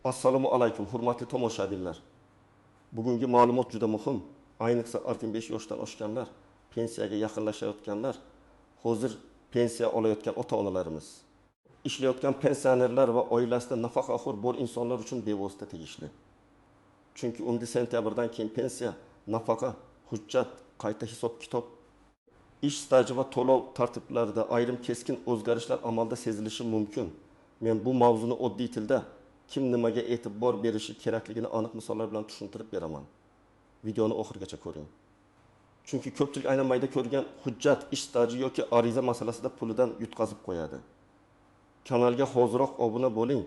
Assalomu alaykum, hurmatli tomoshabinlar. Bugungi ma'lumot juda muhim. Ayniqsa 65 yoshdan oshganlar, pensiyaga yaqinlashayotganlar, hozir pensiya olayotgan ota-onalarimiz. Ishlayotgan pensionerlar va oilasida nafaqaxo'r bor insonlar uchun bevosita tegishli. Chunki 10 sentyabrdan keyin pensiya, nafaqa, hujjat, qayta hisob-kitob, ish staji va to'lov tartiblarida ayrim keskin o'zgarishlar amalda sezilishi mumkin. Men bu mavzuni oddiy tilda kim nimaga e'tibor berishi kerakligini aniq misollar bilan tushuntirib beraman. Videoni oxirigacha ko'ring. Chunki ko'pchilik aynan mayda ko'rgan hujjat, ish staji yoki ariza masalasida pulidan yutqazib qo'yadi. Kanalga hoziroq obuna bo'ling,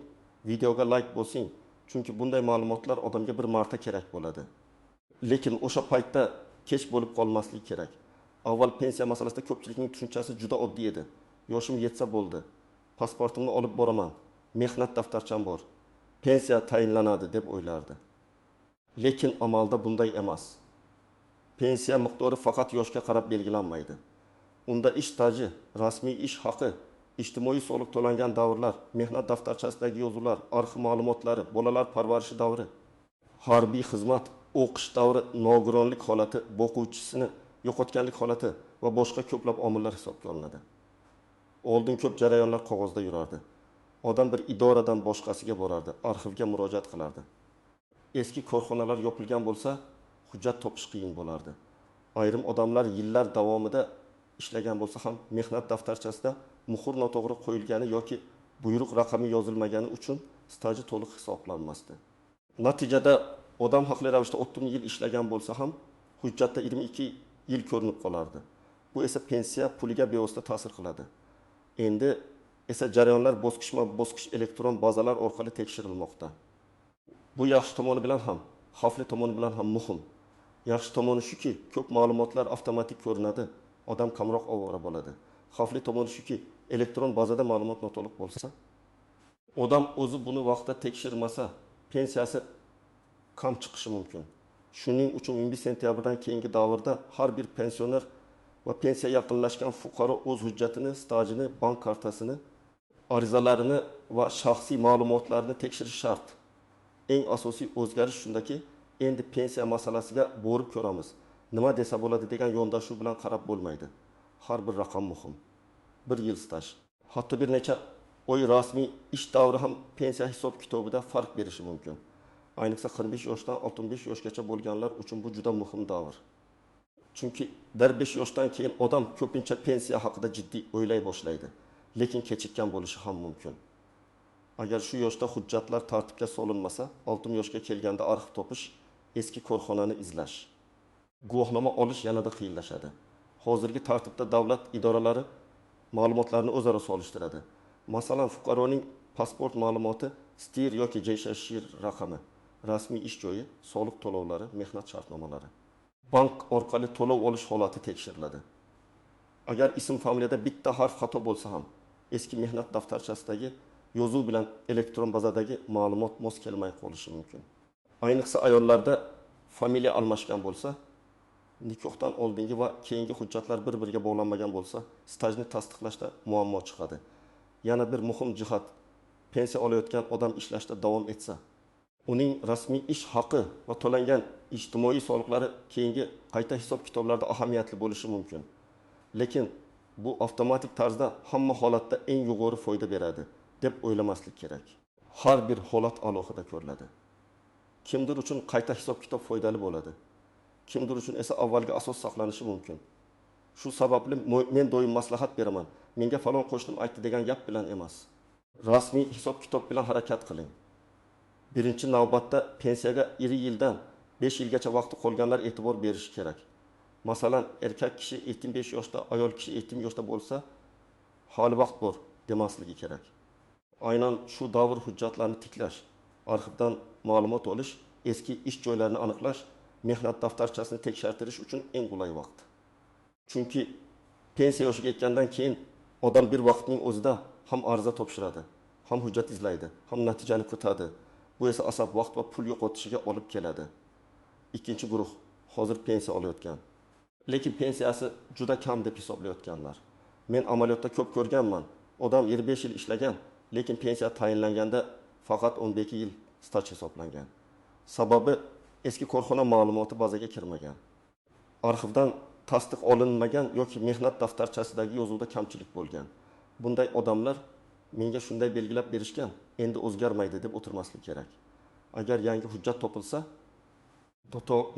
videoga like bosing, chunki bunday ma'lumotlar odamga bir marta kerak bo'ladi. Lekin o'sha paytda kech bo'lib qolmasligi kerak. Avval pensiya masalasida ko'pchilikning tushunchasi juda oddiy edi. Yoshim yetsa bo'ldi, pasportimni olib boraman, mehnat daftarcham bor, pensiya tayinlanadi deb o'ylardi. Lekin amalda bunday emas. Pensiya miqdori faqat yoshga qarab belgilanmaydi. Unda ish staji, rasmiy ish haqi, ijtimoiy soliq to'langan davrlar, mehnat daftarchasidagi yozuvlar, arxiv ma'lumotlari, bolalar parvarishi davri, harbiy xizmat, o'qish davri, nogironlik holati, o'quvchisini yo'qotganlik holati va boshqa ko'plab omillar hisobga olinadi. Oldin ko'p jarayonlar qog'ozda yurardi. Odam bir idoradan boshqasiga borardi, arxivga murojaat qilardi. Eski korxonalar yopilgan bo'lsa, hujjat topish qiyin bo'lardi. Ayrim odamlar yillar davomida ishlagan bo'lsa ham mehnat daftarchasida muhr noto'g'ri qo'yilgani yoki buyruq raqami yozilmagani uchun staji to'liq hisoblanmasdi. Natijada odam haqli ravishda 30 yil ishlagan bo'lsa ham hujjatda 22 yil ko'rinib qolardi. Bu esa pensiya puliga bevosita ta'sir qiladi. Endi esa jarayonlar bosqichma-bosqich elektron bazalar orqali tekshirilmoqda. Bu yaxshi tomoni bilan ham, xavfli tomoni bilan ham muhim. Yaxshi tomoni shuki, ko'p ma'lumotlar avtomatik ko'rinadi, odam kamroq ovora bo'ladi. Xavfli tomoni shuki, elektron bazada ma'lumot noto'liq bo'lsa, odam o'zi buni vaqtida tekshirmasa, pensiyasi kam chiqishi mumkin. Shuning uchun 10 sentyabrdan keyingi davrda har bir pensioner va pensiya yaqinlashgan fuqaro o'z hujjatini, stajini, bank kartasini, arizalarini va shaxsiy ma'lumotlarini tekshirish shart. Eng asosiy o'zgarish shundaki, endi pensiya masalasiga borib ko'ramiz. Nima desa bo'ladi degan yondashuv bilan qarab bo'lmaydi. Har bir raqam muhim. 1 yil staj. Hatto bir necha oy rasmiy ish davri ham pensiya hisob-kitobida farq berishi mumkin. Ayniqsa 45 yoshdan 65 yoshgacha bo'lganlar uchun bu juda muhim davr. Chunki 5 yoshdan keyin odam ko'pincha pensiya haqida jiddiy o'ylay boshlaydi, lekin kechikkan bo'lishi ham mumkin. Agar shu yoshda hujjatlar tartibga solinmasa, 60 yoshga kelganda arxiv topish, eski korxonani izlash, guvohnoma olish yanada qiyinlashadi. Hozirgi tartibda davlat idoralari ma'lumotlarni o'zaro solishtiradi. Masalan, fuqaroning pasport ma'lumoti, stir yoki JSHR raqami, rasmiy ish joyi, soliq to'lovlari, mehnat shartnomalari, bank orqali to'lov olish holati tekshiriladi. Agar ism familiyada bitta harf xato bo'lsa ham, eski mehnat daftarchasidagi yozuv bilan elektron bazadagi ma'lumot mos kelmay qolishi mumkin. Ayniqsa ayollarda familiya almashgan bo'lsa, nikohdan oldingi va keyingi hujjatlar bir-biriga bog'lanmagan bo'lsa, stajni tasdiqlashda muammo chiqadi. Yana bir muhim jihat, pensiya olayotgan odam ishlashda davom etsa, uning rasmiy ish haqi va to'langan ijtimoiy soliqlari keyingi qayta hisob-kitoblarda ahamiyatli bo'lishi mumkin. Lekin bu avtomatik tarzda hamma holatda eng yuqori foyda beradi deb o'ylamaslik kerak. Har bir holat alohida ko'riladi. Kimdir uchun qayta hisob-kitob foydali bo'ladi. Kimdir uchun esa avvalgi asos saqlanishi mumkin. Shu sababli men doim maslahat beraman. Menga falon qo'shnim aytdi degan gap bilan emas. Rasmiy hisob-kitob bilan harakat qiling. Birinchi navbatda pensiyaga 2 yildan 5 yilgacha vaqti qolganlar e'tibor berishi kerak. Masalan, erkak kishi 75 yoshda, ayol kishi 70 yoshda bo'lsa, hali vaqt bor demasligi kerak. Aynan shu davr hujjatlarini tiklash, arxivdan ma'lumot olish, eski ish joylarini aniqlash, mehnat daftarchasini tekshirtirish uchun eng qulay vaqt. Chunki pensiya yoshiga yetgandan keyin odam bir vaqtning o'zida ham ariza topshiradi, ham hujjat izlaydi, ham natijani kutadi. Bu esa asab vaqt va pul yo'qotishiga olib keladi. Ikkinchi guruh, hozir pensiya olayotgan, lekin pensiyasi juda kam deb hisoblayotganlar. Men amaliyotda ko'p ko'rganman. Odam 25 yil ishlagan, lekin pensiya tayinlanganda faqat 12 yil staj hisoblangan. Sababi eski korxona ma'lumoti bazaga kirmagan. Arxivdan tasdiq olinmagan yoki mehnat daftarchasidagi yozuvda kamchilik bo'lgan. Bunday odamlar menga shunday belgilab berishgan, endi o'zgarmaydi deb o'tirmaslik kerak. Agar yangi hujjat topilsa,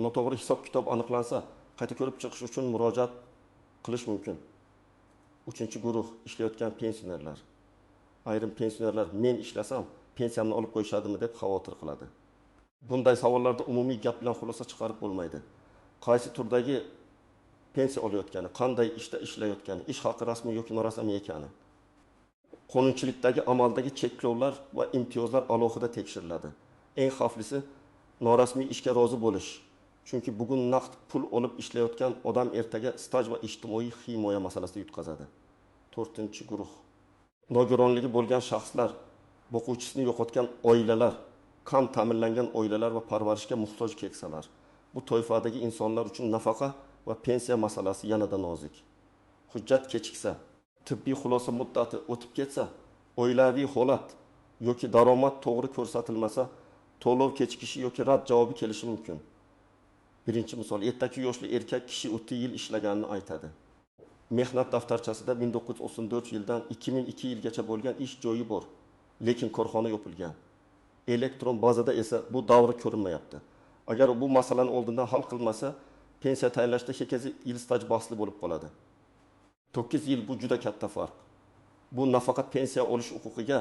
noto'g'ri hisob-kitob aniqlansa, qayta ko'rib chiqish uchun murojaat qilish mumkin. 3-guruh ishlayotgan pensionerlar. Ayrim pensionerlar men ishlasam, pensiyamni olib qo'yishadimi deb xavotir qiladi. Bunday savollarda umumiy gap bilan xulosa chiqarib bo'lmaydi. Qaysi turdagi pensiya olayotgani, qanday ishda ishlayotgani, ish haqi rasmiy yoki norasmiy ekani, qonunchilikdagi amaldagi cheklovlar va imtiyozlar alohida tekshiriladi. Eng xavflisi norasmiy ishga rozi bo'lish. Chunki bugun naqd pul olib ishlayotgan odam ertaga staj va ijtimoiy himoya masalasida yutqazadi. 4-guruh. Nogironligi bo'lgan shaxslar, boquvchisini yo'qotgan oilalar, kam ta'minlangan oilalar va parvarishga muhtoj keksalar. Bu toifadagi insonlar uchun nafaqa va pensiya masalasi yanada nozik. Hujjat kechiksa, tibbiy xulosa muddati o'tib ketsa, oilaviy holat yoki daromad to'g'ri ko'rsatilmasa, to'lov kechikishi yoki rad javobi kelishi mumkin. Birinchi misol, 7 yoshli erkak kishi 30 yil ishlaganini aytadi. Mehnat daftarchasida 1934 yildan 2002 yilgacha bo'lgan ish joyi bor, lekin korxona yopilgan. Elektron bazada esa bu davri ko'rinmayapti. Agar bu masalani oldindan hal qilmasa, pensiya tayinlashda 8 yil staj bahsli bo'lib qoladi. 9 yil bu juda katta farq. Bu nafaqat pensiya olish huquqiga,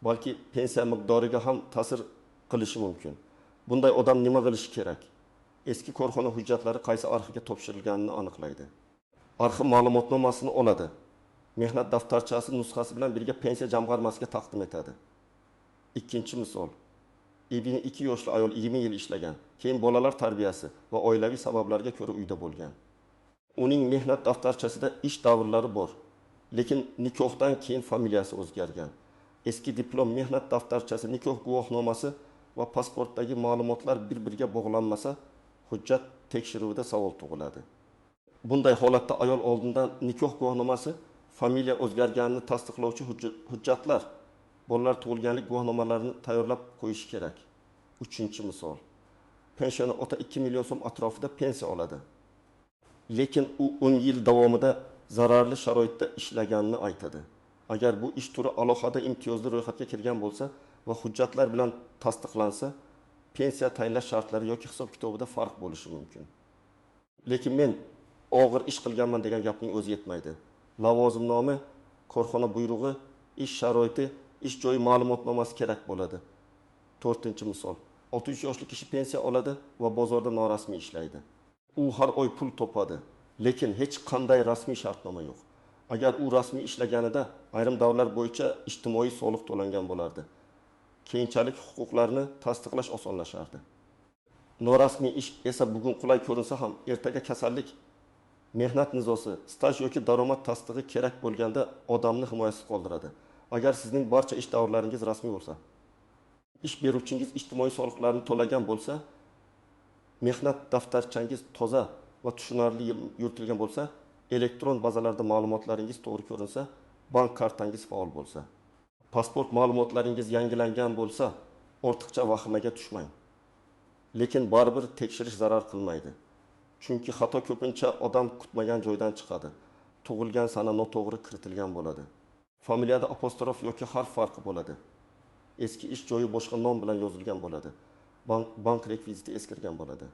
balki pensiya miqdoriga ham ta'sir qilishi mumkin. Bunday odam nima qilishi kerak? Eski korxona hujjatlari qaysi arxivga topshirilganini aniqlaydi. Arxiv ma'lumotnomasini oladi. Mehnat daftarchasi nusxasi bilan birga pensiya jamg'armasiga taqdim etadi. Ikkinchi misol. 2 yoshli ayol 20 yil ishlagan, keyin bolalar tarbiyasi va oilaviy sabablarga ko'ra uyda bo'lgan. Uning mehnat daftarchasida ish davrlari bor, lekin nikohdan keyin familiyasi o'zgargan. Eski diplom, mehnat daftarchasi, nikoh guvohnomasi va pasportdagi ma'lumotlar bir-biriga bog'lanmasa, hujjat tekshiruvida savol tug'iladi. Bunday holatda ayol oldindan nikoh guvohnomasi, familiya o'zgarganini tasdiqlovchi hujjatlar, bolalar tug'ilganlik guvohnomalarini tayyorlab qo'yish kerak. 3-misol. Pensiya ota 2 million so'm atrofida pensiya oladi. Lekin u 10 yil davomida zararli sharoitda ishlaganini aytadi. Agar bu ish turi alohida imtiyozli ro'yxatga kirgan bo'lsa va hujjatlar bilan tasdiqlansa, pensiya tayinlash shartlari yoki hisob-kitobida farq bo'lishi mumkin. Lekin men og'ir ish qilganman degan gapning o'zi yetmaydi. Lavozimnoma, korxona buyrug'i, ish sharoiti, ish joyi ma'lumotnomasi kerak bo'ladi. 4-misol. 63 yoshli kishi pensiya oladi va bozorda norasmiy ishlaydi. U har oy pul topadi, lekin hech qanday rasmiy shartnoma yo'q. Agar u rasmiy ishlaganida ayrim davrlar bo'yicha ijtimoiy soliq to'langan bo'lardi. Keyinchalik huquqlarni tasdiqlash osonlashardi. Norasmiy ish esa bugun qulay ko'rinsa ham, ertaga kasallik, mehnat nizosi, staj yoki daromad tasdig'i kerak bo'lganda odamni himoyasiz qoldiradi. Agar sizning barcha ish davrlaringiz rasmiy bo'lsa, ish beruvchingiz ijtimoiy soliqlarni to'lagan bo'lsa, mehnat daftarchangiz toza va tushunarli yuritilgan bo'lsa, elektron bazalarda ma'lumotlaringiz to'g'ri ko'rinsa, bank kartangiz faol bo'lsa, pasport ma'lumotlaringiz yangilangan bo'lsa, ortiqcha vahimaga tushmang. Lekin baribir tekshirish zarar qilmaydi. Chunki xato ko'pincha odam kutmagan joydan chiqadi. Tug'ilgan sana noto'g'ri kiritilgan bo'ladi. Familiyada apostrof yoki harf farqi bo'ladi. Eski ish joyi boshqa nom bilan yozilgan bo'ladi. Bank rekviziti eskirgan bo'ladi.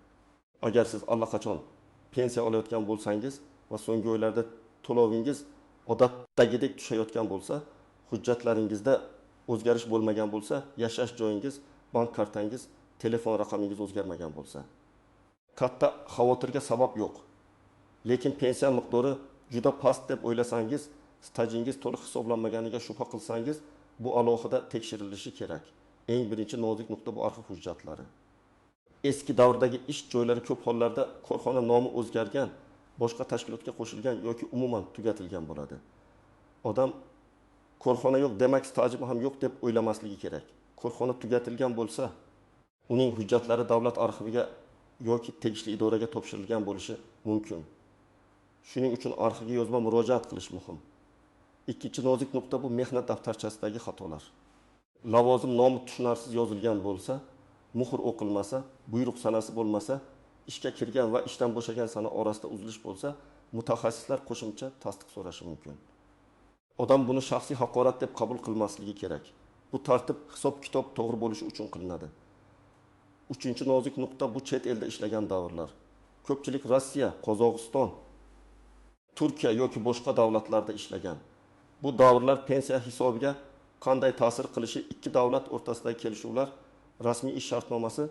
Agar siz allaqachon pensiya olayotgan bo'lsangiz va so'nggi oylarda to'lovingiz odatdagidek tushayotgan bo'lsa, hujjatlaringizda o'zgarish bo'lmagan bo'lsa, yashash joyingiz, bank kartangiz, telefon raqamingiz o'zgarmagan bo'lsa, katta xavotirga sabab yo'q. Lekin pensiya miqdori juda past deb o'ylasangiz, stajingiz to'liq hisoblanmaganiga shubha qilsangiz, bu alohida tekshirilishi kerak. Eng birinchi nozik nuqta bu arxiv hujjatlari. Eski davrdagi ish joylari ko'p hollarda korxona nomi o'zgargan, boshqa tashkilotga qo'shilgan yoki umuman tugatilgan bo'ladi. Odam korxona yo'q, demak stajim ham yo'q deb o'ylamasligi kerak. Korxona tugatilgan bo'lsa, uning hujjatlari davlat arxiviga yoki tegishli idoraga topshirilgan bo'lishi mumkin. Shuning uchun arxivga yozma murojaat qilish muhim. Ikkinchi nozik nuqta bu mehnat daftarchasidagi xatolar. lavozim nomi tushunarsiz yozilgan bo'lsa, muhr o'qilmasa, buyruq sanasi bo'lmasa, ishga kirgan va ishdan bo'shagan sana orasida uzilish bo'lsa, mutaxassislar qo'shimcha tasdiq so'rashi mumkin. Odam buni shaxsiy haqorat deb qabul qilmasligi kerak. Bu tartib hisob-kitob to'g'ri bo'lishi uchun qilinadi. Uchinchi nozik nuqta bu chet elda ishlagan davrlar. Ko'pchilik Rossiya, Qozog'iston, Turkiya yoki boshqa davlatlarda ishlagan. Bu davrlar pensiya hisobiga qanday ta'sir qilishi ikki davlat o'rtasidagi kelishuvlar, rasmiy ish shartnomasi,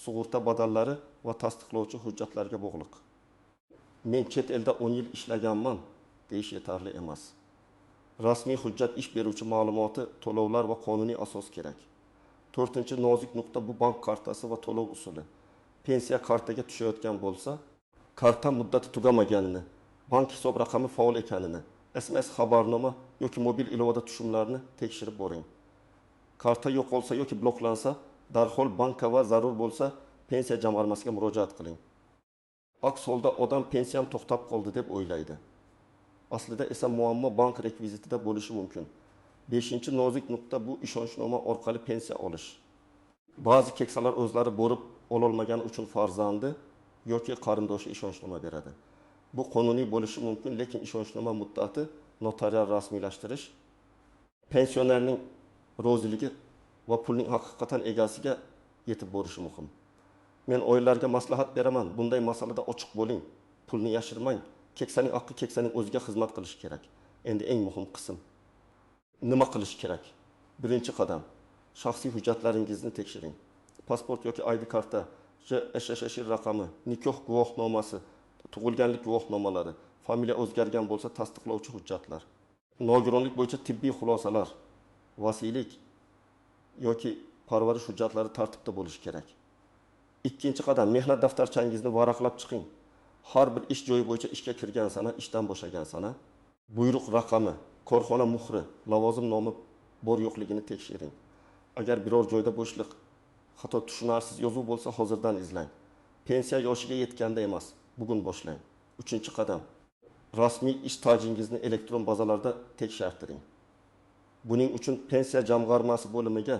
sug'urta badallari va tasdiqlovchi hujjatlarga bog'liq. Men chet elda 10 yil ishlaganman deyish yetarli emas. Rasmiy hujjat ish beruvchi ma'lumoti, to'lovlar va qonuniy asos kerak. 4-chi nozik nuqta bu bank kartasi va to'lov usuli. Pensiya kartaga tushayotgan bo'lsa, karta muddati tugamaganini, bank hisob raqami faol ekanini, SMS xabarnoma yoki mobil ilovada tushumlarni tekshirib boring. Karta yo'qolsa yoki bloklansa, darhol bankka va zarur bo'lsa pensiya jamg'armasiga murojaat qiling. Aks holda odam pensiyam to'xtab qoldi deb o'ylaydi. Aslida esa muammo bank rekvizitida bo'lishi mumkin. 5-chi nozik nuqta bu ishonchnoma orqali pensiya olish. Ba'zi keksalar o'zlari borib ololmagani uchun farzandi yoki qarindoshi ishonchnoma beradi. Bu qonuniy bo'lishi mumkin, lekin ishonchnoma muddati notarial rasmiylashtirish, pensionerning roziligi va pulning haqiqatan egasiga yetib borishi muhim. Men oilalarga maslahat beraman, bunday masalada ochiq bo'ling, pulni yashirmang. Keksaning haqqi keksaning o'ziga xizmat qilish kerak. Endi eng muhim qism. Nima qilish kerak? Birinchi qadam, shaxsiy hujjatlaringizni tekshiring. Pasport yoki ID karta, JSHSH raqami, nikoh guvohnomasi, tug'ilganlik guvohnomalari, familiya o'zgargan bo'lsa tasdiqlovchi hujjatlar. Nogironlik bo'yicha tibbiy xulosalar, vasiylik yoki parvarish hujjatlari tartibda bo'lishi kerak. Ikkinchi qadam, mehnat daftarchangizni varaqlab chiqing. Har bir ish joyi bo'yicha ishga kirgan sana, ishdan bo'shagan sana, buyruq raqami, korxona muhri, lavozim nomi bor yo'qligini tekshiring. Agar biror joyda bo'shliq, hatto tushunarsiz yozuv bo'lsa, hozirdan izlang. Pensiya yoshiga yetganda emas, bugun boshlang. 3-qadam, rasmiy ish stajingizni elektron bazalarda tekshirtiring. Buning uchun pensiya jamg'armasi bo'limiga,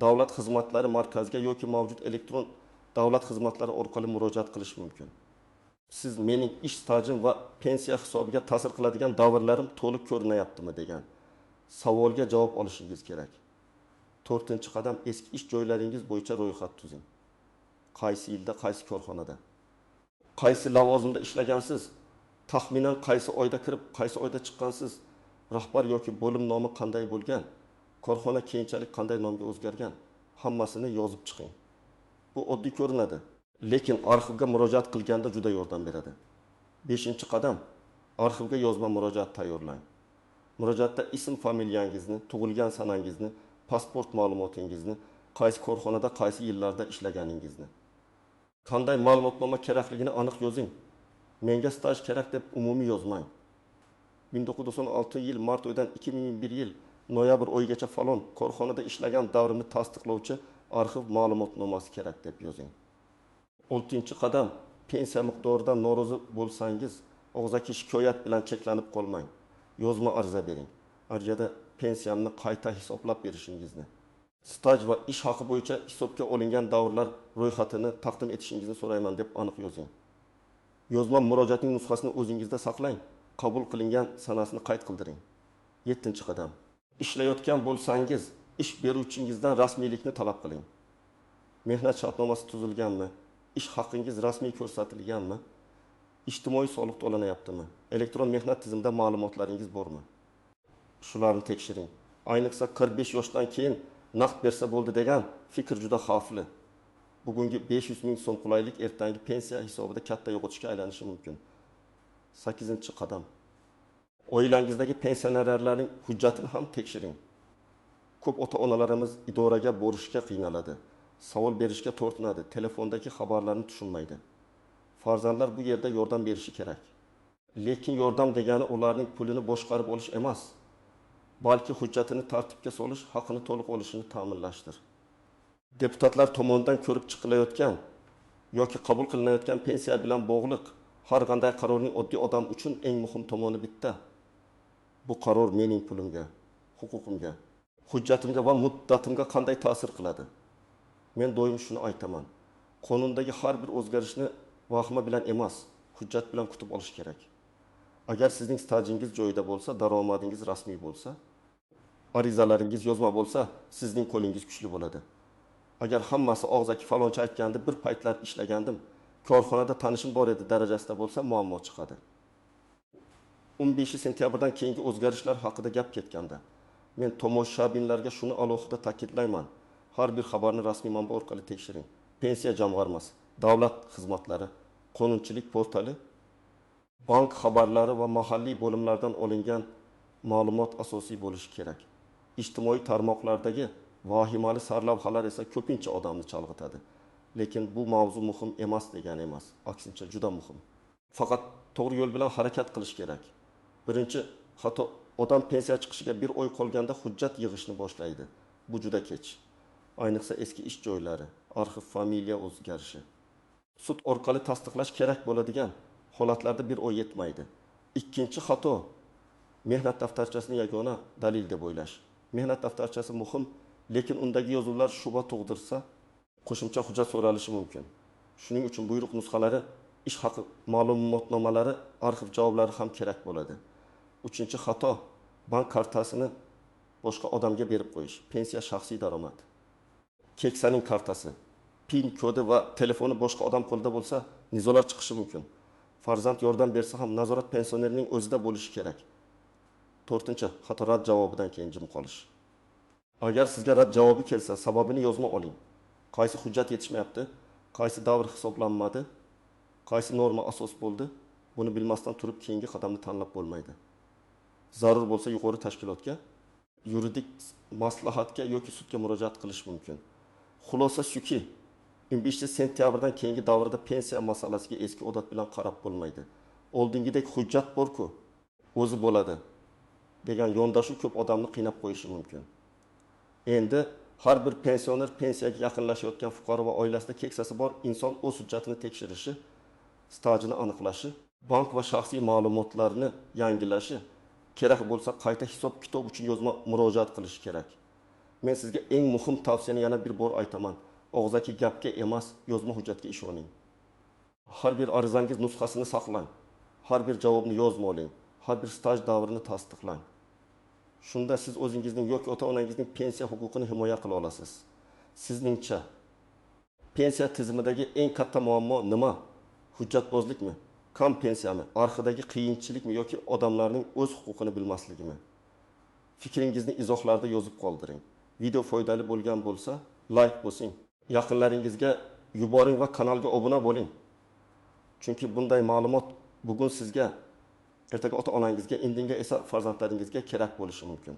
davlat xizmatlari markaziga yoki mavjud elektron davlat xizmatlari orqali murojaat qilish mumkin. Siz mening ish stajim va pensiya hisobiga ta'sir qiladigan davrlarim to'liq ko'rinayaptimi degan savolga javob olishingiz kerak. 4-qadam, eski ish joylaringiz bo'yicha ro'yxat tuzing. Qaysi yilda, qaysi korxonada, qaysi lavozimda ishlagansiz, taxminan qaysi oyda kirib, qaysi oyda chiqqansiz, rahbar yoki bo'lim nomi qanday bo'lgan, korxona keyinchalik qanday nomga o'zgargan, hammasini yozib chiqing. Bu oddiy ko'rinadi, lekin arxivga murojaat qilganda juda yordam beradi. 5-qadam, arxivga yozma murojaat tayyorlang. Murojaatda ism familiyangizni, tug'ilgan sanangizni, pasport ma'lumotingizni, qaysi korxonada, qaysi yillarda ishlaganingizni, qanday ma'lumotnoma kerakligini aniq yozing. Menga staj kerak deb umumiy yozmang. 1996 yil mart oyidan 2001 yil noyabr oyigacha falon korxonada ishlagan davrimni tasdiqlovchi arxiv ma'lumotnomasi kerak deb yozing. 6-qadam, pensiya miqdoridan norozi bo'lsangiz, og'zaki shikoyat bilan cheklanib qolmang. Yozma ariza bering. Arizada pensiyamni qayta hisoblab berishingizni, staj va ish haqi bo'yicha hisobga olingan davrlar ro'yxatini taqdim etishingizni so'rayman deb aniq yozing. Yozma murojaatning nusxasini o'zingizda saqlang. Qabul qilingan sanasini qayd qildiring. 7-qadam, ishlayotgan bo'lsangiz, ish beruvchingizdan rasmiylikni talab qiling. Mehnat shartnomasi tuzilganmi? Ish haqingiz rasmiy ko'rsatilganmi? Ijtimoiy soliq to'lanayaptimi? Elektron mehnat tizimida ma'lumotlaringiz bormi? Shularni tekshiring. Ayniqsa 45 yoshdan keyin naqd bersa bo'ldi degan fikr juda xavfli. Bugungi 500 ming so'm qulaylik ertangi pensiya hisobida katta yo'qotishga aylanishi mumkin. 8-qadam, oilangizdagi pensionerlarning hujjatini ham tekshiring. Ko'p ota-onalarimiz idoraga borishga qiynaladi, savol berishga tortinadi, telefondagi xabarlarni tushunmaydi. Farzandlar bu yerda yordam berishi kerak. Lekin yordam degani ularning pulini boshqarib olish emas, balki hujjatini tartibga solish, haqini to'liq olishini ta'minlashdir. Deputatlar tomonidan ko'rib chiqilayotgan yoki qabul qilinayotgan pensiya bilan bog'liq har qanday qarorning oddiy odam uchun eng muhim tomoni bitta. Bu qaror mening pulimga, huquqimga, hujjatimga va muddatimga qanday ta'sir qiladi? Men doim shuni aytaman. Qonundagi har bir o'zgarishni vahima bilan emas, hujjat bilan kutib olish kerak. Agar sizning stajingiz joyida bo'lsa, daromadingiz rasmiy bo'lsa, arizalaringiz yozma bo'lsa, sizning qo'lingiz kuchli bo'ladi. Agar hammasi og'zaki faloncha aytgandi, bir paytlar ishlagandim, korxonada tanishim bor edi darajasida bo'lsa, muammo chiqadi. 15 sentyabrdan keyingi o'zgarishlar haqida gap ketganda, men tomoshabinlarga shuni alohida ta'kidlayman. Har bir xabarni rasmiy manba orqali tekshiring. Pensiya jamg'armasi, davlat xizmatlari, qonunchilik portali, bank xabarlari va mahalliy bo'limlardan olingan ma'lumot asosiy bo'lishi kerak. Ijtimoiy tarmoqlardagi vahimali sarlavhalar esa ko'pincha odamni chalg'itadi. Lekin bu mavzu muhim emas degani emas, aksincha juda muhim. Faqat to'g'ri yo'l bilan harakat qilish kerak. Birinchi xato, odam pensiya chiqishiga bir oy qolganda hujjat yig'ishni boshlaydi. Bu juda kech. Ayniqsa eski ish joylari, arxiv, familiya o'zgarishi. Sud orqali tasdiqlash kerak bo'ladigan holatlarda bir oy yetmaydi. Ikkinchi xato, mehnat daftarchasini yagona dalil deb o'ylash. Mehnat daftarchasi muhim, lekin undagi yozuvlar shubha tug'dirsa, qo'shimcha hujjat so'ralishi mumkin. Shuning uchun buyruq nusxalari, ish haqi ma'lumotnomalari, arxiv javoblari ham kerak bo'ladi. Uchinchi xato, bank kartasini boshqa odamga berib qo'yish. Pensiya shaxsiy daromad. Keksaning kartasi, PIN kodi va telefoni boshqa odam qo'lida bo'lsa, nizolar chiqishi mumkin. Farzand yordam bersa ham nazorat pensionerining o'zida bo'lishi kerak. To'rtinchi, xato rad javobidan keyin jim qolish. Agar sizga rad javobi kelsa, sababini yozma oling. Qaysi hujjat yetishmayapti, qaysi davr hisoblanmadi, qaysi norma asos bo'ldi, buni bilmasdan turib keyingi qadamni tanlab bo'lmaydi. Zarur bo'lsa yuqori tashkilotga, yuridik maslahatga yoki sudga murojaat qilish mumkin. Xulosa shuki, 15 sentyabrdan keyingi davrda pensiya masalasiga eski odat bilan qarab bo'lmaydi. Oldingidek hujjat bor-ku, o'zi bo'ladi degan yondashuv ko'p odamni qiynab qo'yishi mumkin. Endi har bir pensioner pensiyaga yaqinlashayotgan fuqaro va oilasida keksasi bor inson o'z hujjatini tekshirishi, stajini aniqlashi, bank va shaxsiy ma'lumotlarni yangilashi, kerak bo'lsa qayta hisob-kitob uchun yozma murojaat qilish kerak. Men sizga eng muhim tavsiyani yana bir bor aytaman. Og'zaki gapga emas, yozma hujjatga ishoning. Har bir arizangiz nusxasini saqlang. Har bir javobni yozma oling. Har bir staj davrini tasdiqlang. Shunda siz o'zingizning yoki ota-onangizning pensiya huquqini himoya qila olasiz. Sizningcha pensiya tizimidagi eng katta muammo nima? Hujjatbozlikmi? Kam pensiyami? Arxidagi qiyinchilikmi yoki odamlarning o'z huquqini bilmasligimi? Fikringizni izohlarda yozib qoldiring. Video foydali bo'lgan bo'lsa, like bosing. Yaqinlaringizga yuboring va kanalga obuna bo'ling. Chunki bunday ma'lumot bugun sizga, ertaga ota-onangizga, indinga esa farzandlaringizga kerak bo'lishi mumkin.